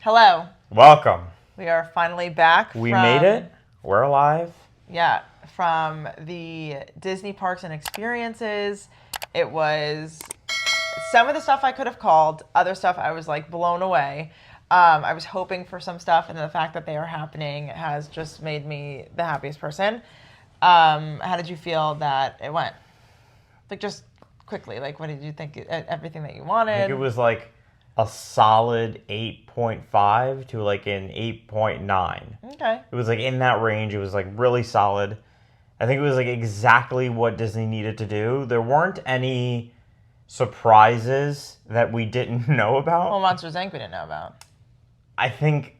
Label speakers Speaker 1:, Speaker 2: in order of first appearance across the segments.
Speaker 1: Hello.
Speaker 2: Welcome.
Speaker 1: We are finally back.
Speaker 2: We made it. We're alive.
Speaker 1: Yeah, from the Disney parks and experiences. It was some of the stuff I could have called, other stuff I was like blown away. I was hoping for some stuff, and the fact that they are happening has just made me the happiest person. How did you feel that it went? Like, just quickly, like, what did you think? Everything that you wanted?
Speaker 2: I think it was like a solid 8.5 to like an 8.9.
Speaker 1: Okay.
Speaker 2: It was like in that range. It was like really solid. I think it was like exactly what Disney needed to do. There weren't any surprises that we didn't know about.
Speaker 1: Well, Monsters Inc. we didn't know about.
Speaker 2: I think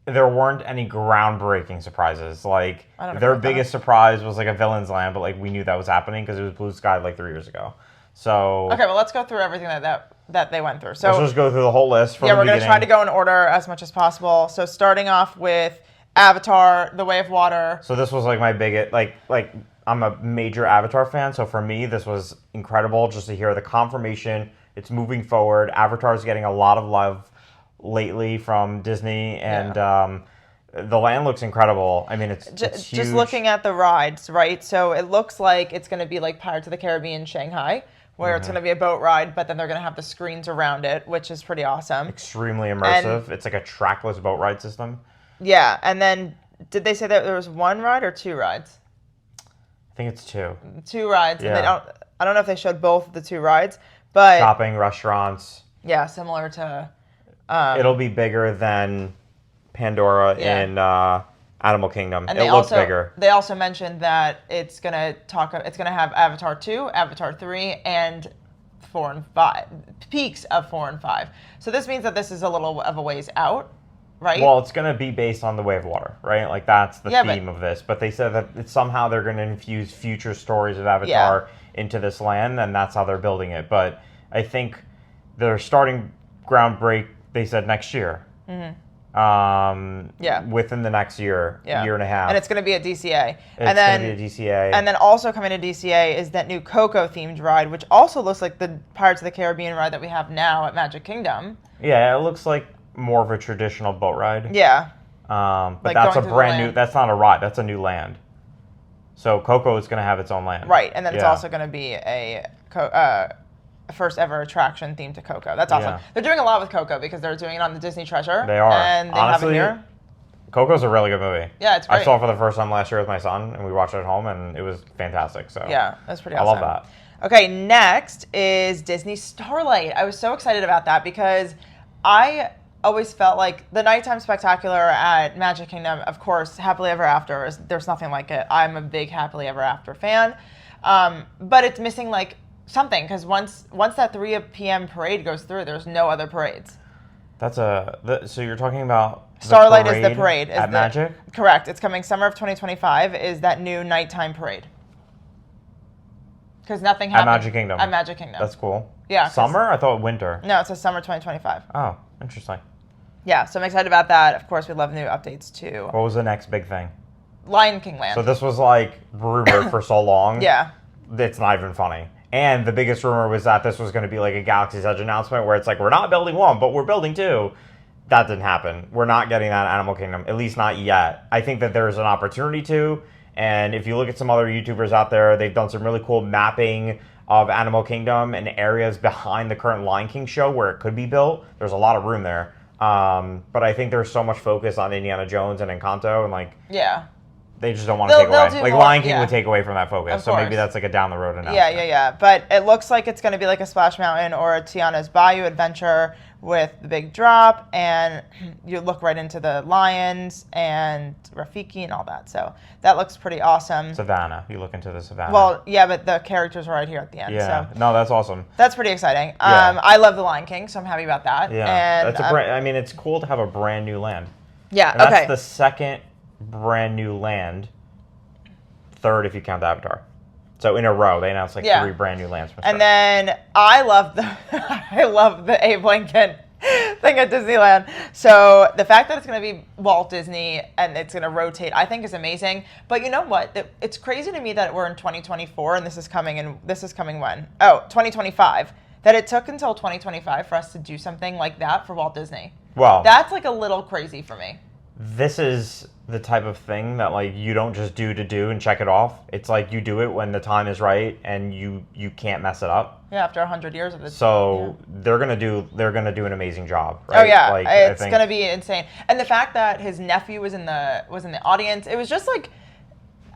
Speaker 2: there weren't any groundbreaking surprises. Like, their biggest surprise was like a Villain's Land, but like we knew that was happening because it was Blue Sky like 3 years ago. So
Speaker 1: okay, well, let's go through everything that they went through. So
Speaker 2: let's just go through the whole list from the
Speaker 1: we're
Speaker 2: beginning.
Speaker 1: going to try to go in order as much as possible. So starting off with Avatar, The Way of Water.
Speaker 2: So this was like my biggest, like I'm a major Avatar fan, so for me this was incredible just to hear the confirmation. It's moving forward. Avatar's getting a lot of love lately from Disney, and the land looks incredible. I mean, it's huge.
Speaker 1: Just looking at the rides, right? So it looks like it's going to be like Pirates of the Caribbean Shanghai, where it's going to be a boat ride, but then they're going to have the screens around it, which is pretty awesome.
Speaker 2: Extremely immersive. It's like a trackless boat ride system.
Speaker 1: Yeah, and then did they say that there was one ride or two rides?
Speaker 2: I think it's two.
Speaker 1: Two rides.
Speaker 2: Yeah.
Speaker 1: And I don't know if they showed both of the two rides, but
Speaker 2: shopping, restaurants.
Speaker 1: Yeah, similar to.
Speaker 2: It'll be bigger than Pandora in Animal Kingdom.
Speaker 1: And
Speaker 2: it looks bigger.
Speaker 1: They also mentioned that it's gonna have Avatar 2, Avatar 3, and 4 and 5 peaks of 4 and 5. So this means that this is a little of a ways out, right?
Speaker 2: Well, it's gonna be based on The Way of Water, right? Like that's the theme of this. But they said that somehow they're gonna infuse future stories of Avatar into this land, and that's how they're building it. But I think they're starting groundbreak. They said next year. Mm-hmm. Within the next year and a half.
Speaker 1: And it's going to be at DCA.
Speaker 2: It's going to be at DCA.
Speaker 1: And then also coming to DCA is that new Coco themed ride, which also looks like the Pirates of the Caribbean ride that we have now at Magic Kingdom.
Speaker 2: Yeah, it looks like more of a traditional boat ride.
Speaker 1: Yeah.
Speaker 2: But like that's a brand new, that's not a ride, that's a new land. So Coco is going to have its own land.
Speaker 1: Right, and then it's also going to be a first ever attraction themed to Coco. That's awesome. Yeah. They're doing a lot with Coco because they're doing it on the Disney Treasure.
Speaker 2: They are.
Speaker 1: And they
Speaker 2: honestly,
Speaker 1: have it here.
Speaker 2: Coco's a really good movie.
Speaker 1: Yeah, it's great.
Speaker 2: I saw it for the first time last year with my son, and we watched it at home, and it was fantastic. So
Speaker 1: yeah, that's pretty awesome.
Speaker 2: I love that.
Speaker 1: Okay, next is Disney Starlight. I was so excited about that because I always felt like the nighttime spectacular at Magic Kingdom, of course, Happily Ever After, there's nothing like it. I'm a big Happily Ever After fan. But it's missing like something, because once that 3 p.m. parade goes through, there's no other parades.
Speaker 2: So you're talking about
Speaker 1: Starlight is the parade
Speaker 2: at Magic?
Speaker 1: Correct. It's coming summer of 2025. Is that new nighttime parade? Because nothing happened
Speaker 2: at Magic Kingdom.
Speaker 1: At Magic Kingdom.
Speaker 2: That's cool.
Speaker 1: Yeah.
Speaker 2: Summer? I thought winter.
Speaker 1: No, it says summer 2025.
Speaker 2: Oh, interesting.
Speaker 1: Yeah, so I'm excited about that. Of course, we love new updates too.
Speaker 2: What was the next big thing?
Speaker 1: Lion King Land.
Speaker 2: So this was like rumored for so long.
Speaker 1: Yeah.
Speaker 2: It's not even funny. And the biggest rumor was that this was going to be like a Galaxy's Edge announcement where it's like, we're not building 1, but we're building 2. That didn't happen. We're not getting that Animal Kingdom, at least not yet. I think that there's an opportunity to. And if you look at some other YouTubers out there, they've done some really cool mapping of Animal Kingdom and areas behind the current Lion King show where it could be built. There's a lot of room there. But I think there's so much focus on Indiana Jones and Encanto, and like, they just don't want to take away. Like, Lion King would take away from that focus. So maybe that's like a down the road announcement.
Speaker 1: Yeah. But it looks like it's going to be like a Splash Mountain or a Tiana's Bayou adventure with the big drop, and you look right into the lions and Rafiki and all that. So that looks pretty awesome.
Speaker 2: Savannah. You look into the savannah.
Speaker 1: Well, yeah, but the characters are right here at the end.
Speaker 2: Yeah.
Speaker 1: So.
Speaker 2: No, that's awesome.
Speaker 1: That's pretty exciting. I love the Lion King, so I'm happy about that.
Speaker 2: Yeah. And I mean, it's cool to have a brand new land.
Speaker 1: Yeah.
Speaker 2: And that's the second brand new land. Third if you count the Avatar. So in a row, they announced like 3 brand new lands.
Speaker 1: And then I love the Abe Lincoln thing at Disneyland. So the fact that it's going to be Walt Disney and it's going to rotate, I think is amazing. But you know what? It's crazy to me that we're in 2024 and this is coming when? Oh, 2025. that it took until 2025 for us to do something like that for Walt Disney.
Speaker 2: Well,
Speaker 1: That's like a little crazy for me.
Speaker 2: this is the type of thing that like you don't just do to do and check it off. It's like you do it when the time is right and you can't mess it up.
Speaker 1: Yeah, after 100 years of it.
Speaker 2: So they're gonna do an amazing job. Right?
Speaker 1: Oh yeah,
Speaker 2: like,
Speaker 1: it's gonna be insane. And the fact that his nephew was in the audience, it was just like,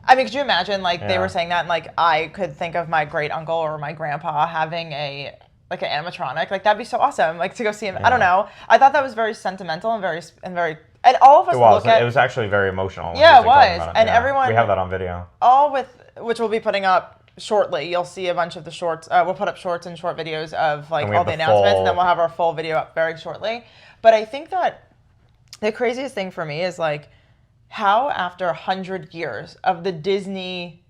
Speaker 1: I mean, could you imagine like they were saying that and like I could think of my great uncle or my grandpa having an animatronic, like that'd be so awesome, like to go see him. I don't know. I thought that was very sentimental and very. And all of us
Speaker 2: It was actually very emotional.
Speaker 1: Yeah, it was. And everyone...
Speaker 2: We have that on video.
Speaker 1: Which we'll be putting up shortly. You'll see a bunch of the shorts. We'll put up shorts and short videos of like all the announcements, and then we'll have our full video up very shortly. But I think that the craziest thing for me is like how after 100 years of Disney...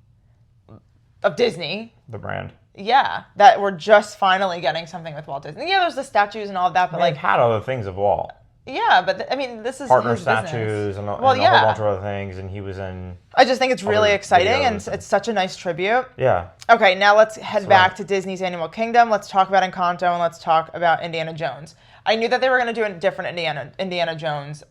Speaker 2: The brand.
Speaker 1: Yeah, that we're just finally getting something with Walt Disney. Yeah, there's the statues and all of that, but
Speaker 2: like had other things of Walt.
Speaker 1: Yeah, but I mean, this is
Speaker 2: partner
Speaker 1: his
Speaker 2: statues
Speaker 1: business.
Speaker 2: and a whole bunch of other things, and he was in.
Speaker 1: I just think it's really exciting, and it's such a nice tribute.
Speaker 2: Yeah.
Speaker 1: Okay, now let's head back to Disney's Animal Kingdom. Let's talk about Encanto, and let's talk about Indiana Jones. I knew that they were going to do a different Indiana Jones.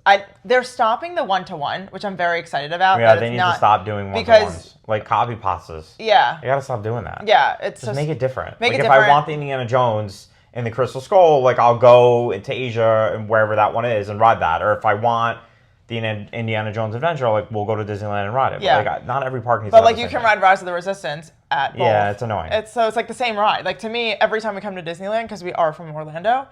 Speaker 1: They're stopping the one-to-one, which I'm very excited about.
Speaker 2: Yeah, they need to stop doing one-to-ones. Like copy pastas.
Speaker 1: Yeah.
Speaker 2: You got to stop doing that.
Speaker 1: Yeah, it's
Speaker 2: just make it different.
Speaker 1: Make it
Speaker 2: different. If I want the Indiana Jones in the Crystal Skull, like I'll go into Asia and wherever that one is and ride that. Or if I want the Indiana Jones Adventure, like we'll go to Disneyland and ride it.
Speaker 1: Yeah.
Speaker 2: But like not every park needs.
Speaker 1: But like you can ride Rise of the Resistance at both.
Speaker 2: Yeah, it's annoying.
Speaker 1: It's like the same ride. Like to me, every time we come to Disneyland, because we are from Orlando,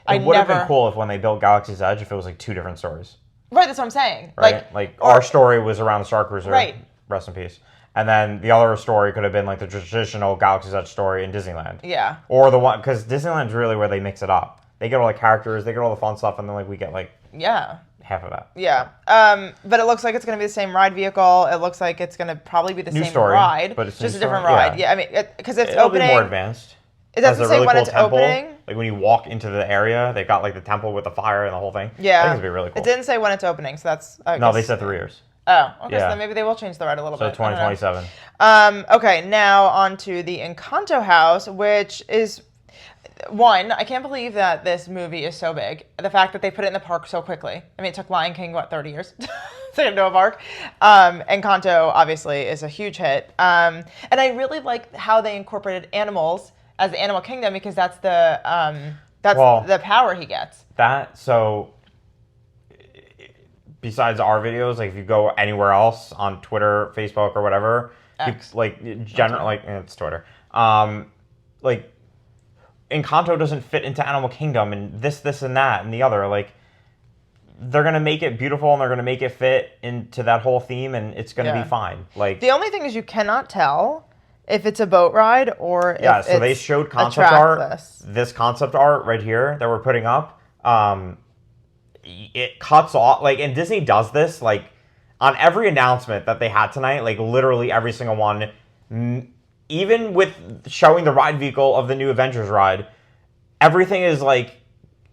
Speaker 2: it would have been cool if when they built Galaxy's Edge, if it was like two different stories.
Speaker 1: Right, that's what I'm saying.
Speaker 2: Right, like our story was around the Star Cruiser.
Speaker 1: Right.
Speaker 2: Rest in peace. And then the other story could have been like the traditional Galaxy's Edge story in Disneyland.
Speaker 1: Yeah.
Speaker 2: Or the one, because Disneyland's really where they mix it up. They get all the characters, they get all the fun stuff, and then like we get like half of that.
Speaker 1: Yeah. But it looks like it's going to be the same ride vehicle. It looks like it's going to probably be the same ride,
Speaker 2: but it's
Speaker 1: just a different ride. Yeah, I mean, because it's
Speaker 2: It'll
Speaker 1: opening.
Speaker 2: Be more advanced.
Speaker 1: It doesn't say when it's opening.
Speaker 2: Like when you walk into the area, they've got like the temple with the fire and the whole thing.
Speaker 1: Yeah.
Speaker 2: I think it'd be really cool.
Speaker 1: It didn't say when it's opening, so that's.
Speaker 2: No, they said 3 years.
Speaker 1: Oh, okay. So then maybe they will change the ride a little bit.
Speaker 2: So 2027.
Speaker 1: Okay, now on to the Encanto house, which is one. I can't believe that this movie is so big. The fact that they put it in the park so quickly. I mean, it took Lion King 30 years to get into a park. Encanto obviously is a huge hit, and I really like how they incorporated animals as the Animal Kingdom because that's the power he gets.
Speaker 2: Besides our videos, like if you go anywhere else on Twitter, Facebook, or whatever, it's Twitter. Like Encanto doesn't fit into Animal Kingdom, and this, and that, and the other. Like they're gonna make it beautiful, and they're gonna make it fit into that whole theme, and it's gonna be fine. Like
Speaker 1: the only thing is you cannot tell if it's a boat ride or if
Speaker 2: so they showed concept art. This concept art right here that we're putting up. It cuts off, like, and Disney does this, like, on every announcement that they had tonight, like, literally every single one, even with showing the ride vehicle of the new Avengers ride, everything is, like,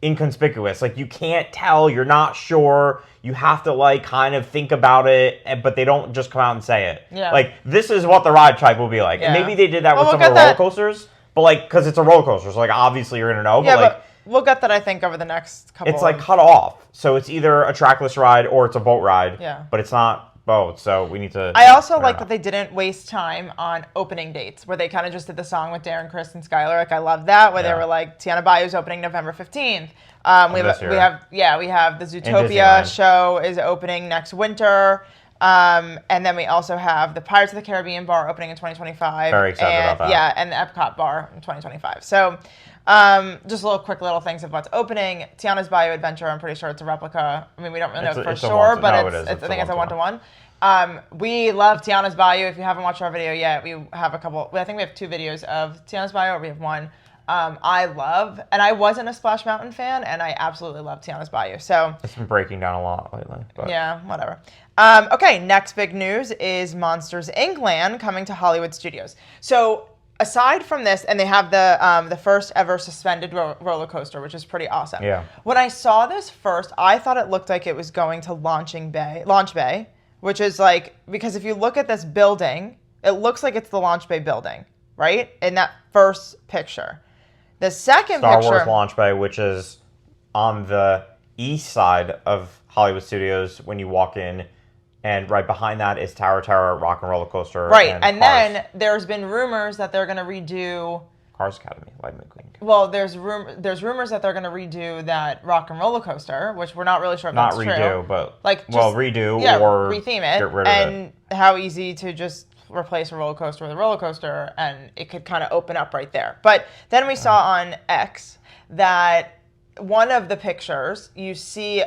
Speaker 2: inconspicuous. Like, you can't tell, you're not sure, you have to, like, kind of think about it, but they don't just come out and say it.
Speaker 1: Yeah.
Speaker 2: Like, this is what the ride type will be like. Yeah. And maybe they did that with some of the roller coasters, but, like, because it's a roller coaster, so, like, obviously you're going to know, but, like...
Speaker 1: We'll get that, I think, over the next couple.
Speaker 2: It's like cut off, so it's either a trackless ride or it's a boat ride.
Speaker 1: Yeah.
Speaker 2: But it's not both, so we need to.
Speaker 1: I also like that they didn't waste time on opening dates, where they kind of just did the song with Darren, Criss, and Skylar. Like I love that, where they were like, Tiana Bayou's opening November 15th. We have the Zootopia show is opening next winter. And then we also have the Pirates of the Caribbean bar opening in 2025.
Speaker 2: Very excited about that.
Speaker 1: Yeah, and the Epcot bar in 2025. So. Just quick little things of what's opening. Tiana's Bayou Adventure, I'm pretty sure it's a replica. I mean, we don't really know for sure, but I think it's a one-to-one. We love Tiana's Bayou. If you haven't watched our video yet, we have I think we have 2 videos of Tiana's Bayou, or we have 1. I wasn't a Splash Mountain fan, and I absolutely love Tiana's Bayou. So
Speaker 2: it's been breaking down a lot lately. But.
Speaker 1: Yeah, whatever. Okay, next big news is Monsters, Inc. Land coming to Hollywood Studios. So aside from this, and they have the first ever suspended roller coaster, which is pretty awesome.
Speaker 2: Yeah.
Speaker 1: When I saw this first, I thought it looked like it was going to Launch Bay, which is like, because if you look at this building, it looks like it's the Launch Bay building, right? In that first picture. The second
Speaker 2: Star
Speaker 1: picture.
Speaker 2: Wars Launch Bay, which is on the east side of Hollywood Studios when you walk in. And right behind that is Tower Terror, Rock and Roller Coaster.
Speaker 1: Right,
Speaker 2: and
Speaker 1: and
Speaker 2: Cars.
Speaker 1: then there's been rumors that they're going to redo.
Speaker 2: Cars Academy, Lightning McQueen.
Speaker 1: Well, there's rumors that they're going to redo that Rock and Roller Coaster, which we're not really sure if
Speaker 2: Not
Speaker 1: that's
Speaker 2: redo,
Speaker 1: true.
Speaker 2: but
Speaker 1: Like, just,
Speaker 2: redo or
Speaker 1: retheme it,
Speaker 2: get rid of
Speaker 1: and how easy to just replace a roller coaster with a roller coaster, and it could kind of open up right there. But then we saw on X that one of the pictures you see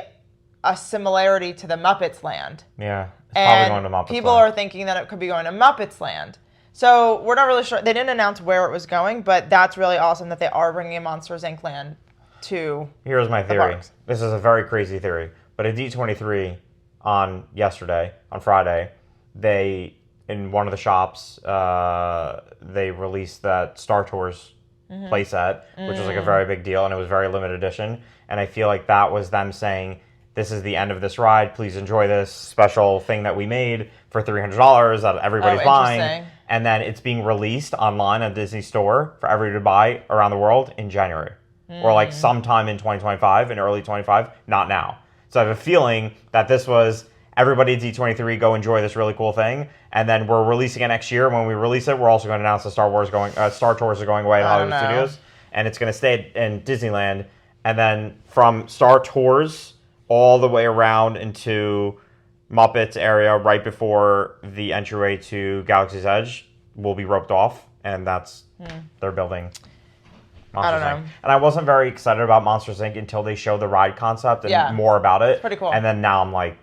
Speaker 1: a similarity to the Muppets Land.
Speaker 2: Yeah, it's
Speaker 1: And
Speaker 2: probably going to Muppets
Speaker 1: people
Speaker 2: Land.
Speaker 1: are thinking that it could be going to Muppets Land. So we're not really sure. They didn't announce where it was going, but that's really awesome that they are bringing in Monsters Inc. Land to.
Speaker 2: Here's my theory.
Speaker 1: parks.
Speaker 2: This is a very crazy theory, but at D23 on Friday, they in one of the shops they released that Star Tours playset, which was like a very big deal, and it was very limited edition. And I feel like that was them saying, "This is the end of this ride. Please enjoy this special thing that we made for $300 that everybody's buying."
Speaker 1: Interesting.
Speaker 2: And then it's being released online on Disney Store for everybody to buy around the world in January. Or like sometime in 2025, in early 25, not now. So I have a feeling that this was everybody at D23 go enjoy this really cool thing, and then we're releasing it next year. When we release it, we're also going to announce that Star Tours are going away at Hollywood Studios, and it's going to stay in Disneyland. And then from Star Tours all the way around into Muppets area right before the entryway to Galaxy's Edge will be roped off, and that's they're building Monsters
Speaker 1: I don't
Speaker 2: Inc.
Speaker 1: know.
Speaker 2: And I wasn't very excited about Monsters Inc. until they showed the ride concept and more about it. It's
Speaker 1: pretty cool.
Speaker 2: And then now I'm like,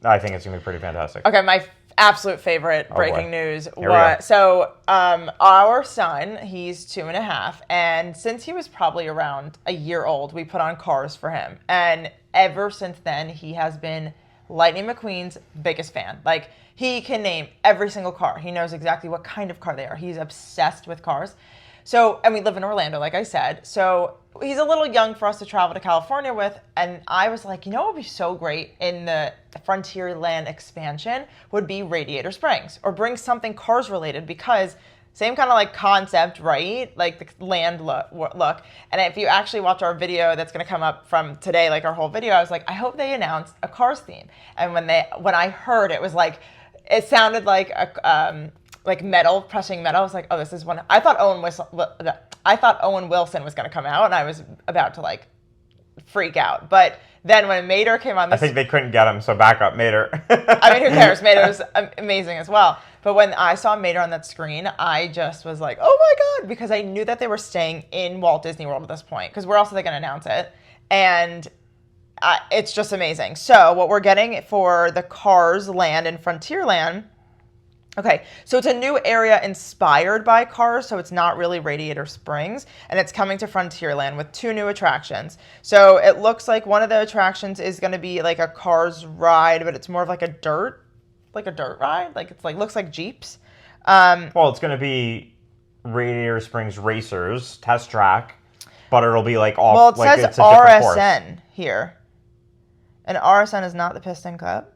Speaker 2: I think it's going to be pretty fantastic.
Speaker 1: Okay, my absolute favorite breaking
Speaker 2: boy.
Speaker 1: news
Speaker 2: Here we go.
Speaker 1: so our son, he's 2.5, and since he was probably around a year old, we put on Cars for him, and ever since then he has been Lightning McQueen's biggest fan. Like, he can name every single car. He knows exactly what kind of car they are. He's obsessed with cars. So, and we live in Orlando, like I said. So he's a little young for us to travel to California with. And I was like, you know what would be so great in the Frontierland expansion would be Radiator Springs, or bring something cars related, because same kind of like concept, right? Like the land look. And if you actually watch our video that's going to come up from today, like our whole video, I was like, I hope they announced a Cars theme. And when I heard it was like, it sounded like a like metal, pressing metal. I was like, oh, this is one. I thought Owen Wilson was going to come out, and I was about to like freak out. But then when Mater came on,
Speaker 2: I think they couldn't get him, so back up Mater.
Speaker 1: I mean, who cares? Mater was amazing as well. But when I saw Mater on that screen, I just was like, oh my God, because I knew that they were staying in Walt Disney World at this point, because where else are they going to announce it? And it's just amazing. So what we're getting for the Cars land in Frontierland, okay, so it's a new area inspired by Cars, so it's not really Radiator Springs, and it's coming to Frontierland with 2 new attractions. So it looks like one of the attractions is going to be like a Cars ride, but it's more of like a dirt ride. Like, it's like, looks like Jeeps.
Speaker 2: Well, it's going to be Radiator Springs Racers test track, but it'll be like off.
Speaker 1: Well, it
Speaker 2: like
Speaker 1: says
Speaker 2: it's a different course.
Speaker 1: RSN here, and RSN is not the Piston Cup.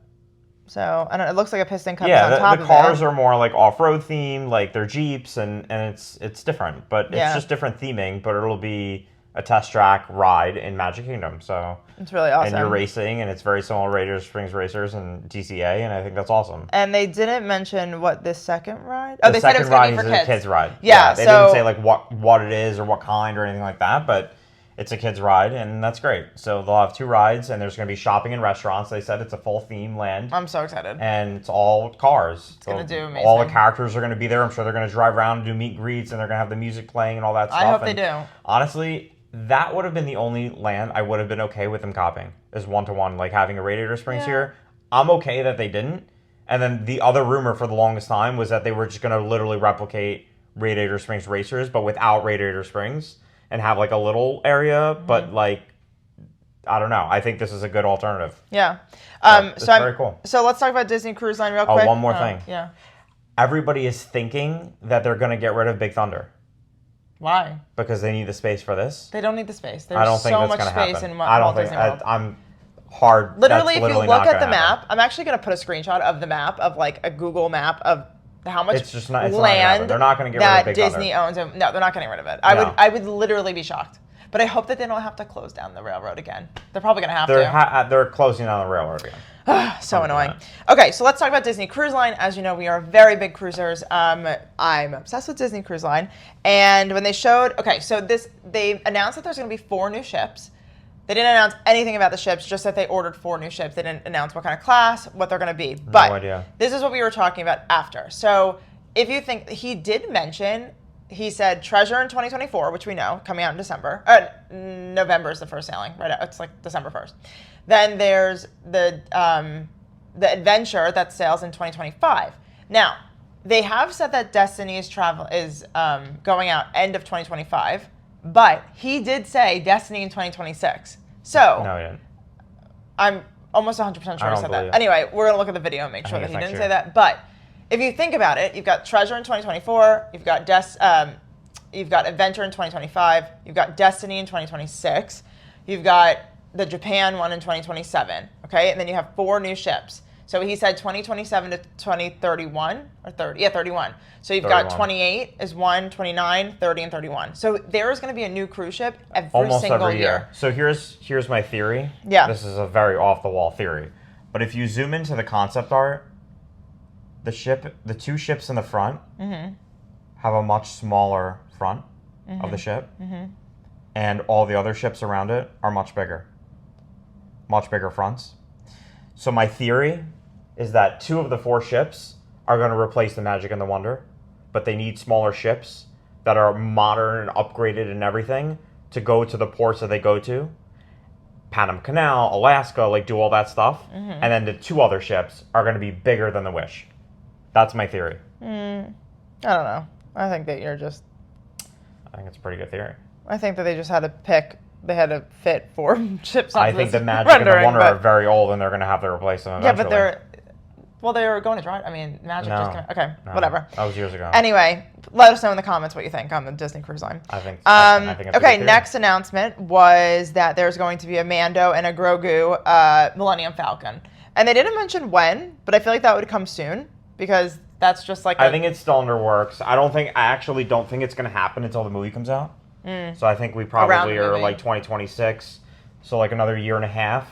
Speaker 1: So, I don't know, it looks like a Piston Cup is on top of it.
Speaker 2: The cars are more like off-road themed, like they're Jeeps, and it's different. But it's just different theming, but it'll be a test track ride in Magic Kingdom. So
Speaker 1: it's really awesome.
Speaker 2: And you're racing, and it's very similar to Radiator Springs Racers and DCA, and I think that's awesome.
Speaker 1: And they didn't mention what the second ride? Oh, they said it was
Speaker 2: going
Speaker 1: to
Speaker 2: to
Speaker 1: be
Speaker 2: be
Speaker 1: for
Speaker 2: a kids ride.
Speaker 1: Yeah,
Speaker 2: they
Speaker 1: so,
Speaker 2: didn't say like what it is or what kind or anything like that, but it's a kids ride, and that's great. So they'll have 2 rides, and there's going to be shopping and restaurants. They said it's a full theme land.
Speaker 1: I'm so excited.
Speaker 2: And it's all cars.
Speaker 1: It's going to do amazing.
Speaker 2: All the characters are going to be there. I'm sure they're going to drive around and do meet and greets, and they're going to have the music playing and all that stuff.
Speaker 1: I hope they do.
Speaker 2: Honestly, that would have been the only land I would have been okay with them copying, is one-to-one, like having a Radiator Springs here. I'm okay that they didn't. And then the other rumor for the longest time was that they were just going to literally replicate Radiator Springs Racers, but without Radiator Springs, and have like a little area, but like, I don't know. I think this is a good alternative.
Speaker 1: Yeah.
Speaker 2: It's very cool.
Speaker 1: So let's talk about Disney Cruise Line real quick.
Speaker 2: Oh, one more thing.
Speaker 1: Yeah.
Speaker 2: Everybody is thinking that they're going to get rid of Big Thunder.
Speaker 1: Why?
Speaker 2: Because they need the space for this.
Speaker 1: They don't need the space. There's
Speaker 2: I don't think
Speaker 1: so
Speaker 2: that's
Speaker 1: much
Speaker 2: going to
Speaker 1: space
Speaker 2: happen.
Speaker 1: in
Speaker 2: I don't
Speaker 1: Walt
Speaker 2: think
Speaker 1: Disney World.
Speaker 2: I'm hard.
Speaker 1: Literally, if you
Speaker 2: literally
Speaker 1: look
Speaker 2: not
Speaker 1: at the
Speaker 2: gonna happen.
Speaker 1: map, I'm actually going to put a screenshot of the map, of like a Google map of how much
Speaker 2: it's just not, it's
Speaker 1: land
Speaker 2: they're not going to get
Speaker 1: that
Speaker 2: rid of Big
Speaker 1: Disney
Speaker 2: Thunder.
Speaker 1: owns. No, they're not getting rid of it.
Speaker 2: No.
Speaker 1: I would literally be shocked. But I hope that they don't have to close down the railroad again. They're probably going to have to.
Speaker 2: They're closing down the railroad again.
Speaker 1: So annoying. Okay, so let's talk about Disney Cruise Line. As you know, we are very big cruisers. I'm obsessed with Disney Cruise Line. And when they showed, they announced that there's going to be 4 new ships. They didn't announce anything about the ships, just that they ordered 4 new ships. They didn't announce what kind of class, what they're going to be. But
Speaker 2: no idea.
Speaker 1: This is what we were talking about after. So if you think, he did mention, he said Treasure in 2024, which we know, coming out in December. November is the first sailing, right? It's like December 1st. Then there's the Adventure that sails in 2025. Now, they have said that Destiny's travel is going out end of 2025, but he did say Destiny in 2026. So
Speaker 2: No, he didn't.
Speaker 1: I'm almost 100% sure he said that.
Speaker 2: It.
Speaker 1: Anyway, we're going to look at the video and make sure that he didn't
Speaker 2: year.
Speaker 1: say that. But if you think about it, you've got Treasure in 2024, you've got Adventure in 2025, you've got Destiny in 2026, you've got the Japan one in 2027, okay? And then you have 4 new ships. So he said 2027 to 2031, or 30, 31. So you've
Speaker 2: 31.
Speaker 1: got 28 is 1, 29, 30, and 31. So there is going to be a new cruise ship
Speaker 2: Almost
Speaker 1: single
Speaker 2: every year. So here's my theory.
Speaker 1: Yeah.
Speaker 2: This is a very off-the-wall theory. But if you zoom into the concept art, the 2 ships in the front have a much smaller front of the ship. And all the other ships around it are much bigger. Much bigger fronts. So my theory is that 2 of the 4 ships are going to replace the Magic and the Wonder, but they need smaller ships that are modern and upgraded and everything to go to the ports that they go to. Panama Canal, Alaska, like do all that stuff. And then the 2 other ships are going to be bigger than the Wish. That's my theory.
Speaker 1: I don't know. I think that
Speaker 2: I think it's a pretty good theory.
Speaker 1: I think that they just had to pick. They had to fit 4 ships on
Speaker 2: I think
Speaker 1: this
Speaker 2: the Magic and the Wonder
Speaker 1: but-
Speaker 2: are very old, and they're going to have to replace them
Speaker 1: Yeah,
Speaker 2: eventually.
Speaker 1: but they were going to dry. I mean, Magic
Speaker 2: No,
Speaker 1: just came. Okay,
Speaker 2: no,
Speaker 1: whatever.
Speaker 2: That was years ago.
Speaker 1: Anyway, let us know in the comments what you think on the Disney Cruise Line.
Speaker 2: I think it's a good
Speaker 1: Okay,
Speaker 2: theory.
Speaker 1: next announcement was that there's going to be a Mando and a Grogu Millennium Falcon. And they didn't mention when, but I feel like that would come soon because that's just like
Speaker 2: I think it's still under works. I actually don't think it's going to happen until the movie comes out. So I think we probably are like 2026. So like another year and a half.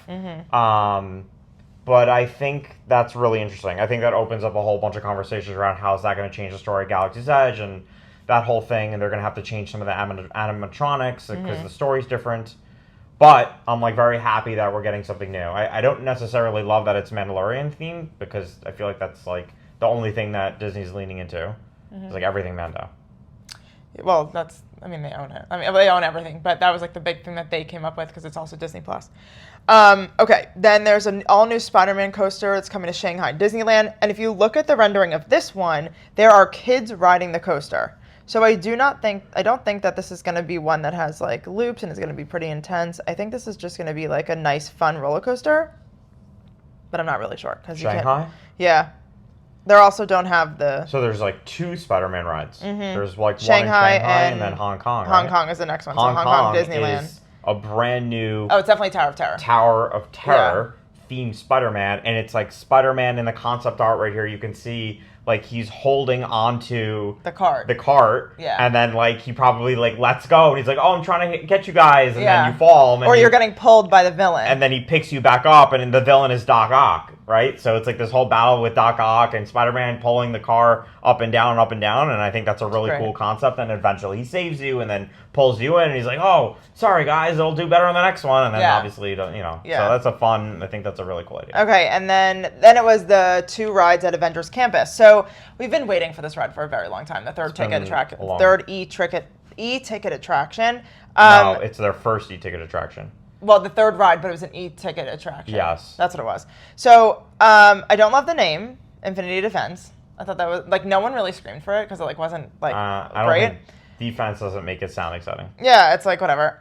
Speaker 2: But I think that's really interesting. I think that opens up a whole bunch of conversations around how is that going to change the story of Galaxy's Edge and that whole thing. And they're going to have to change some of the animatronics because the story's different. But I'm like very happy that we're getting something new. I don't necessarily love that it's Mandalorian themed because I feel like that's like the only thing that Disney's leaning into. It's like everything Mando.
Speaker 1: Well, they own it. They own everything, but that was like the big thing that they came up with because it's also Disney Plus. Okay, then there's an all-new Spider-Man coaster that's coming to Shanghai Disneyland, and if you look at the rendering of this one, there are kids riding the coaster. So I don't think that this is going to be one that has like loops and is going to be pretty intense. I think this is just going to be like a nice, fun roller coaster, but I'm not really sure because
Speaker 2: Shanghai?
Speaker 1: Yeah. They also don't have the...
Speaker 2: So there's like 2 Spider-Man rides. There's like
Speaker 1: Shanghai
Speaker 2: one in Shanghai and then Hong Kong, right?
Speaker 1: Hong Kong is the next one.
Speaker 2: Hong
Speaker 1: so Hong Kong
Speaker 2: Kong
Speaker 1: Disneyland.
Speaker 2: is a brand new
Speaker 1: Oh, it's definitely Tower of Terror.
Speaker 2: Tower of Terror themed Spider-Man. And it's like Spider-Man in the concept art right here. You can see like he's holding onto
Speaker 1: The cart.
Speaker 2: Yeah. And then like he probably like lets go and he's like, oh, I'm trying to get you guys. And then you fall. And then
Speaker 1: or you're getting pulled by the villain.
Speaker 2: And then he picks you back up and the villain is Doc Ock, right? So it's like this whole battle with Doc Ock and Spider-Man pulling the car up and down and up and down. And I think that's a really cool concept. And eventually he saves you and then pulls you in and he's like, oh, sorry guys, it'll do better on the next one. And then obviously, so that's I think that's a really cool idea.
Speaker 1: Okay, and then it was the 2 rides at Avengers Campus. So we've been waiting for this ride for a very long time. The third e-ticket attraction.
Speaker 2: No, it's their first e-ticket attraction.
Speaker 1: Well, the 3rd ride, but it was an e-ticket attraction.
Speaker 2: Yes.
Speaker 1: That's what it was. So I don't love the name, Infinity Defense. I thought that was, like, no one really screamed for it because it, like, wasn't, like,
Speaker 2: I
Speaker 1: great.
Speaker 2: don't think defense doesn't make it sound exciting.
Speaker 1: Yeah, it's like, whatever.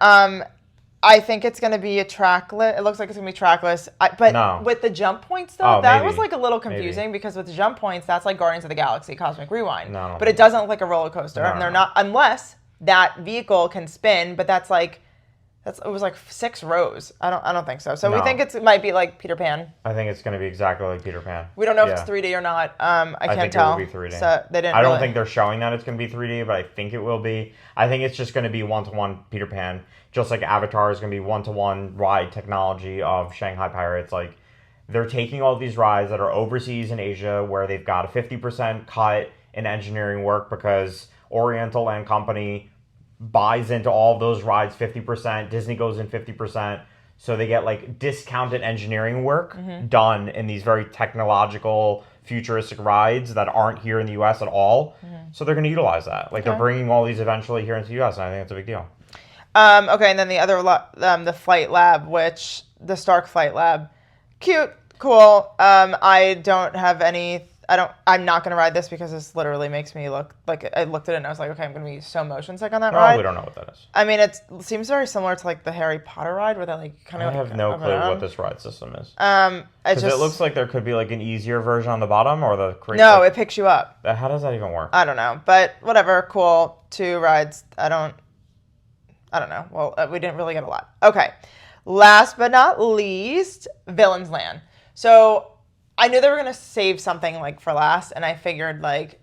Speaker 1: I think it's going to be a trackless. It looks like it's going to be trackless. But with the jump points, though, that was, like, a little confusing because with the jump points, that's like Guardians of the Galaxy Cosmic Rewind. But it doesn't look like a roller coaster. And they're not, unless that vehicle can spin, but that's It was like 6 rows. I don't think so. So we
Speaker 2: No.
Speaker 1: think it might be like Peter Pan.
Speaker 2: I think it's going to be exactly like Peter Pan.
Speaker 1: We don't know if it's 3D or not. I can't
Speaker 2: think
Speaker 1: tell.
Speaker 2: it will be 3D.
Speaker 1: So they didn't.
Speaker 2: I don't think they're showing that it's going to be 3D, but I think it will be. I think it's just going to be one-to-one Peter Pan, just like Avatar is going to be one-to-one ride technology of Shanghai Pirates. Like, they're taking all these rides that are overseas in Asia where they've got a 50% cut in engineering work because Oriental Land Company buys into all of those rides 50%. Disney goes in 50%. So they get like discounted engineering work done in these very technological, futuristic rides that aren't here in the U.S. at all. So they're going to utilize that. Like they're bringing all these eventually here into the U.S. and I think it's a big deal.
Speaker 1: Okay, and then the other, the flight lab, which the Stark flight lab, cute, cool. I don't have any. I'm not going to ride this because this literally makes me look like I looked at it and I was like, okay, I'm going to be so motion sick on that ride.
Speaker 2: We don't know what that is.
Speaker 1: I mean, it seems very similar to like the Harry Potter ride where that like kind of.
Speaker 2: I have no clue what this ride system is.
Speaker 1: Because
Speaker 2: it looks like there could be like an easier version on the bottom or the.
Speaker 1: No, it picks you up.
Speaker 2: How does that even work?
Speaker 1: I don't know, but whatever. Cool. 2 rides. I don't know. Well, we didn't really get a lot. Okay. Last but not least, Villains Land. So I knew they were going to save something like for last, and I figured like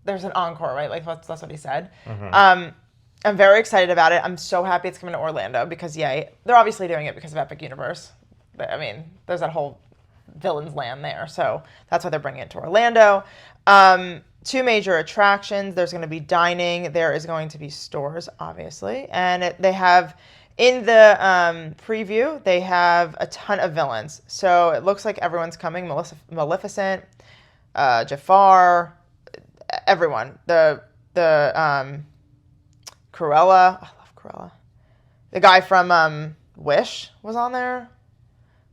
Speaker 1: there's an encore, right? Like that's what he said. I'm very excited about it. I'm so happy it's coming to Orlando because yay. They're obviously doing it because of Epic Universe. I mean, there's that whole Villains Land there, so that's why they're bringing it to Orlando. 2 major attractions. There's going to be dining. There is going to be stores, obviously, and they have. In the preview, they have a ton of villains. So it looks like everyone's coming. Maleficent, Jafar, everyone. The Cruella. I love Cruella. The guy from Wish was on there.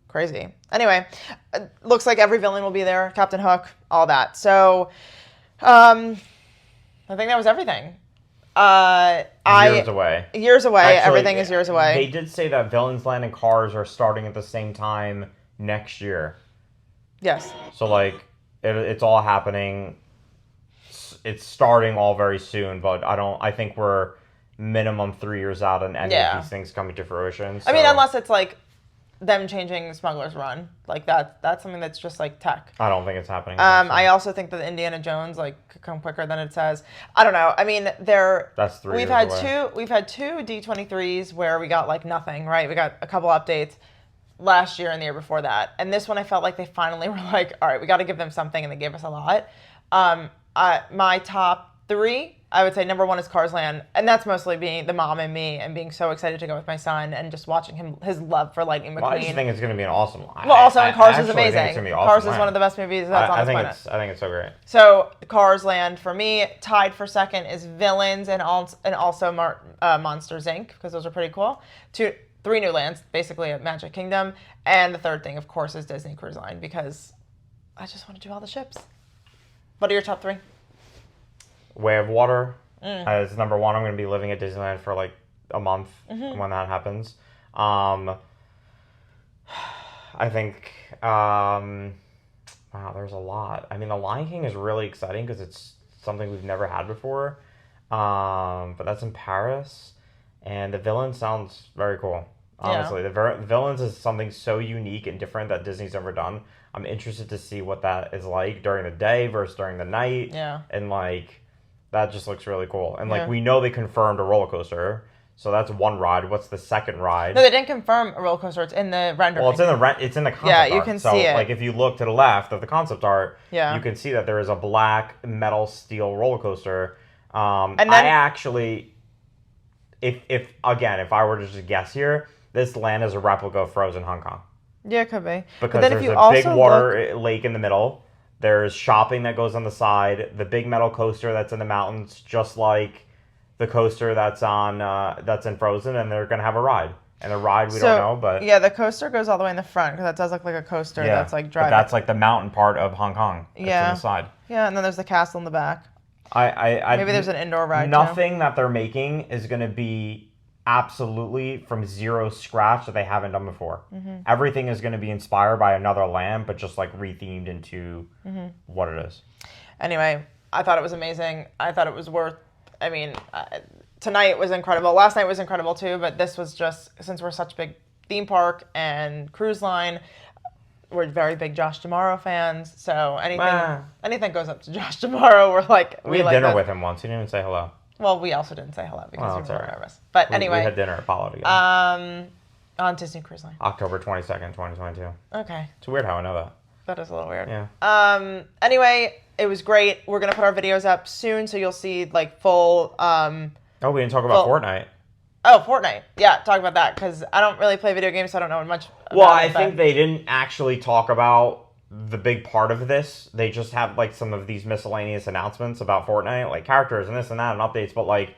Speaker 1: Crazy. Anyway, looks like every villain will be there. Captain Hook, all that. So I think that was everything.
Speaker 2: Years away.
Speaker 1: Actually, everything is years away.
Speaker 2: They did say that Villains Land and Cars are starting at the same time next year.
Speaker 1: Yes.
Speaker 2: So like it's all happening. It's starting all very soon, but I think we're minimum 3 years out on any of these things coming to fruition. So.
Speaker 1: I mean, unless it's like them changing Smuggler's Run, like that's something that's just like tech.
Speaker 2: I don't think it's happening.
Speaker 1: I also think that the Indiana Jones like could come quicker than it says. I don't know. I mean,
Speaker 2: that's 3 years away.
Speaker 1: We've had 2 D23s where we got like nothing, right? We got a couple updates last year and the year before that, and this one I felt like they finally were like, all right, we got to give them something, and they gave us a lot. My top 3. I would say number 1 is Cars Land, and that's mostly being the mom and me and being so excited to go with my son and just watching his love for Lightning McQueen.
Speaker 2: Well, I just think it's going to be an awesome line.
Speaker 1: Well, also, Cars is amazing.
Speaker 2: Awesome
Speaker 1: Cars is one of the best movies that's on this planet.
Speaker 2: I think it's so great.
Speaker 1: So, Cars Land for me, tied for second is Villains and also Monsters Inc. because those are pretty cool. 3 new lands, basically at Magic Kingdom, and the third thing, of course, is Disney Cruise Line because I just want to do all the ships. What are your top 3?
Speaker 2: Way of Water as number 1. I'm going to be living at Disneyland for like a month when that happens. I think, wow, there's a lot. I mean, The Lion King is really exciting because it's something we've never had before. But that's in Paris. And the Villains sounds very cool. Honestly, the Villains is something so unique and different that Disney's never done. I'm interested to see what that is like during the day versus during the night. Yeah. And like, that just looks really cool. And like, we know they confirmed a roller coaster. So that's one ride. What's the second ride?
Speaker 1: No, they didn't confirm a roller coaster. It's in the rendering.
Speaker 2: Well, it's in the concept art.
Speaker 1: Yeah, you can see it.
Speaker 2: So like, if you look to the left of the concept art, you can see that there is a black metal steel roller coaster. And then, I actually, if I were to just guess here, this land is a replica of Frozen Hong Kong.
Speaker 1: Yeah, it could be.
Speaker 2: Because there's a big water lake in the middle. There's shopping that goes on the side. The big metal coaster that's in the mountains, just like the coaster that's in Frozen, and they're gonna have a ride. And the ride we don't know, but
Speaker 1: yeah, the coaster goes all the way in the front because that does look like a coaster that's like driving.
Speaker 2: But that's like the mountain part of Hong Kong. Yeah, on the side.
Speaker 1: Yeah, and then there's the castle in the back. Maybe there's an indoor ride.
Speaker 2: Nothing that they're making is gonna be absolutely from zero scratch that they haven't done before. Everything is going to be inspired by another land, but just like rethemed into what it is.
Speaker 1: Anyway, I thought it was amazing. I thought it was worth, I mean, tonight was incredible. Last night was incredible too, but this was just, since we're such a big theme park and cruise line, we're very big Josh D'Amaro fans. So anything goes up to Josh D'Amaro, we're like,
Speaker 2: we had
Speaker 1: like
Speaker 2: dinner
Speaker 1: this.
Speaker 2: with him once. He didn't even say hello.
Speaker 1: Well, we also didn't say hello because we were
Speaker 2: all right.
Speaker 1: nervous. But anyway.
Speaker 2: We had dinner at Apollo together.
Speaker 1: On Disney Cruise Line.
Speaker 2: October 22nd, 2022.
Speaker 1: Okay.
Speaker 2: It's weird how I know that.
Speaker 1: That is a little weird.
Speaker 2: Yeah.
Speaker 1: Anyway, it was great. We're going to put our videos up soon, so you'll see like full...
Speaker 2: Oh, we didn't talk about Fortnite.
Speaker 1: Oh, Fortnite. Yeah, talk about that, because I don't really play video games, so I don't know much about
Speaker 2: Well,
Speaker 1: it.
Speaker 2: I think they didn't actually talk about the big part of this. They just have like some of these miscellaneous announcements about Fortnite, like characters and this and that and updates, but like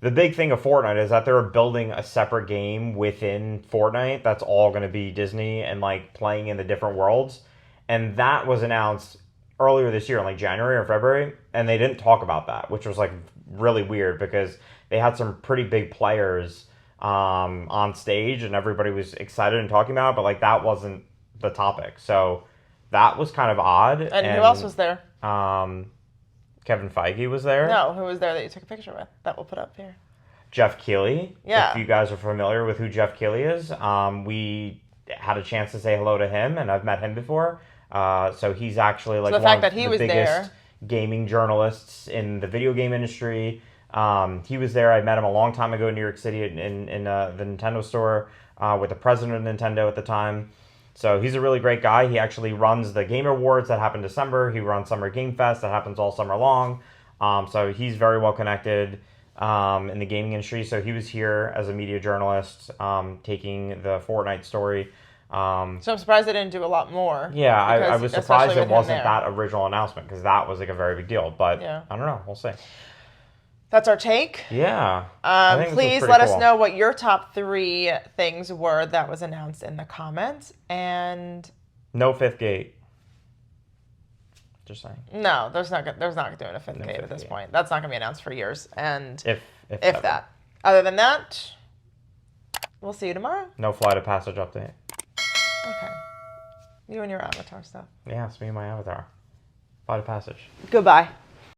Speaker 2: the big thing of Fortnite is that they're building a separate game within Fortnite that's all going to be Disney and like playing in the different worlds. And that was announced earlier this year in like January or February, and they didn't talk about that, which was like really weird because they had some pretty big players on stage and everybody was excited and talking about it, but like that wasn't the topic. So that was kind of odd.
Speaker 1: And who else was there?
Speaker 2: Kevin Feige was there.
Speaker 1: No, who was there that you took a picture with? That we'll put up here.
Speaker 2: Jeff Keighley.
Speaker 1: Yeah.
Speaker 2: If you guys are familiar with who Jeff Keighley is, we had a chance to say hello to him, and I've met him before. So he's actually like
Speaker 1: the
Speaker 2: one
Speaker 1: fact
Speaker 2: of
Speaker 1: that he
Speaker 2: the
Speaker 1: was
Speaker 2: biggest
Speaker 1: there.
Speaker 2: gaming journalists in the video game industry. He was there. I met him a long time ago in New York City in the Nintendo store with the president of Nintendo at the time. So he's a really great guy. He actually runs the Game Awards that happen in December. He runs Summer Game Fest that happens all summer long. So he's very well connected in the gaming industry. So he was here as a media journalist taking the Fortnite story.
Speaker 1: So I'm surprised they didn't do a lot more.
Speaker 2: Yeah, I was surprised it wasn't
Speaker 1: there.
Speaker 2: that original announcement because that was like a very big deal. But
Speaker 1: yeah.
Speaker 2: I don't know. We'll see.
Speaker 1: That's our take.
Speaker 2: Yeah.
Speaker 1: Please let us know what your top 3 things were that was announced in the comments. And
Speaker 2: no fifth gate. Just saying.
Speaker 1: No, there's not doing a fifth gate at this point. That's not going to be announced for years. And
Speaker 2: if
Speaker 1: that. Other than that, we'll see you tomorrow.
Speaker 2: No Flight of Passage update.
Speaker 1: Okay. You and your avatar stuff.
Speaker 2: Yeah, it's me and my avatar. Flight of Passage.
Speaker 1: Goodbye.